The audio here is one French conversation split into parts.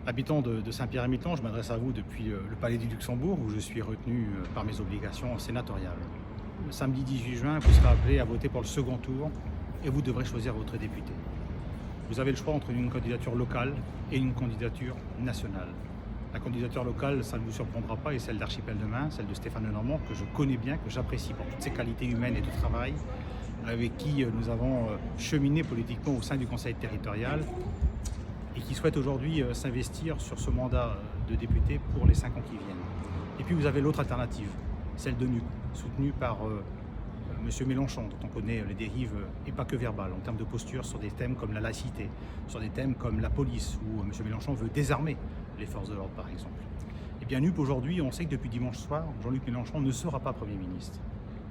Habitant de Saint-Pierre-et-Miquelon, je m'adresse à vous depuis le Palais du Luxembourg où je suis retenu par mes obligations sénatoriales. Le samedi 18 juin, vous serez appelé à voter pour le second tour et vous devrez choisir votre député. Vous avez le choix entre une candidature locale et une candidature nationale. La candidature locale, ça ne vous surprendra pas, est celle d'Archipel de Main, celle de Stéphane Lenormand, que je connais bien, que j'apprécie pour toutes ses qualités humaines et de travail, avec qui nous avons cheminé politiquement au sein du Conseil territorial et qui souhaite aujourd'hui s'investir sur ce mandat de député pour les 5 ans qui viennent. Et puis vous avez l'autre alternative, celle de NUP, soutenue par M. Mélenchon, dont on connaît les dérives, et pas que verbales, en termes de posture sur des thèmes comme la laïcité, sur des thèmes comme la police, où M. Mélenchon veut désarmer les forces de l'ordre par exemple. Et bien NUP aujourd'hui, on sait que depuis dimanche soir, Jean-Luc Mélenchon ne sera pas Premier ministre,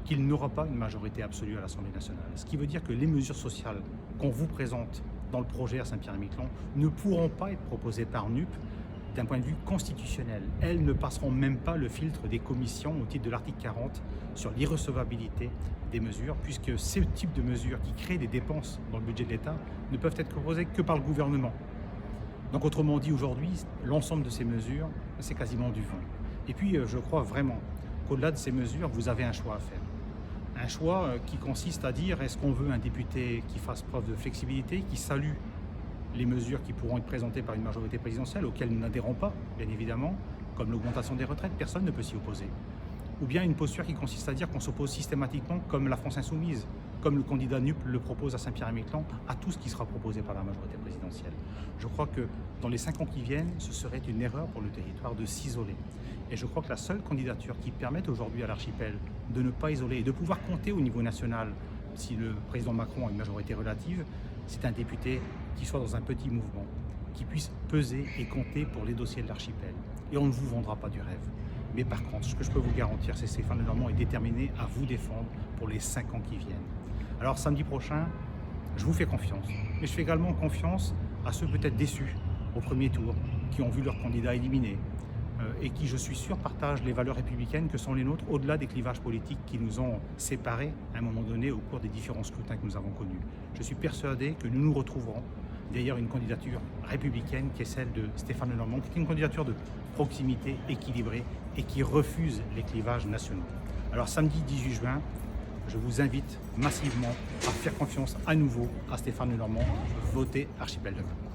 qu'il n'aura pas une majorité absolue à l'Assemblée nationale. Ce qui veut dire que les mesures sociales qu'on vous présente dans le projet à Saint-Pierre-et-Miquelon ne pourront pas être proposées par NUP d'un point de vue constitutionnel. Elles ne passeront même pas le filtre des commissions au titre de l'article 40 sur l'irrecevabilité des mesures, puisque ce type de mesures qui créent des dépenses dans le budget de l'État ne peuvent être proposées que par le gouvernement. Donc autrement dit, aujourd'hui, l'ensemble de ces mesures, c'est quasiment du vent. Et puis je crois vraiment qu'au-delà de ces mesures, vous avez un choix à faire. Un choix qui consiste à dire, est-ce qu'on veut un député qui fasse preuve de flexibilité, qui salue les mesures qui pourront être présentées par une majorité présidentielle, auxquelles nous n'adhérons pas, bien évidemment, comme l'augmentation des retraites, personne ne peut s'y opposer. Ou bien une posture qui consiste à dire qu'on s'oppose systématiquement, comme la France Insoumise, comme le candidat NUP le propose à Saint-Pierre-et-Miquelon, à tout ce qui sera proposé par la majorité présidentielle. Je crois que dans les 5 ans qui viennent, ce serait une erreur pour le territoire de s'isoler. Et je crois que la seule candidature qui permette aujourd'hui à l'archipel de ne pas isoler et de pouvoir compter au niveau national, si le président Macron a une majorité relative, c'est un député qui soit dans un petit mouvement, qui puisse peser et compter pour les dossiers de l'archipel. Et on ne vous vendra pas du rêve. Mais par contre, ce que je peux vous garantir, c'est que Stéphane Lenormand est déterminé à vous défendre pour les 5 ans qui viennent. Alors samedi prochain, je vous fais confiance. Mais je fais également confiance à ceux peut-être déçus au premier tour, qui ont vu leur candidat éliminé, et qui, je suis sûr, partagent les valeurs républicaines que sont les nôtres, au-delà des clivages politiques qui nous ont séparés à un moment donné au cours des différents scrutins que nous avons connus. Je suis persuadé que nous nous retrouverons derrière une candidature républicaine qui est celle de Stéphane Lenormand, qui est une candidature de proximité équilibrée et qui refuse les clivages nationaux. Alors samedi 18 juin, je vous invite massivement à faire confiance à nouveau à Stéphane Lenormand. Votez Archipel de Main.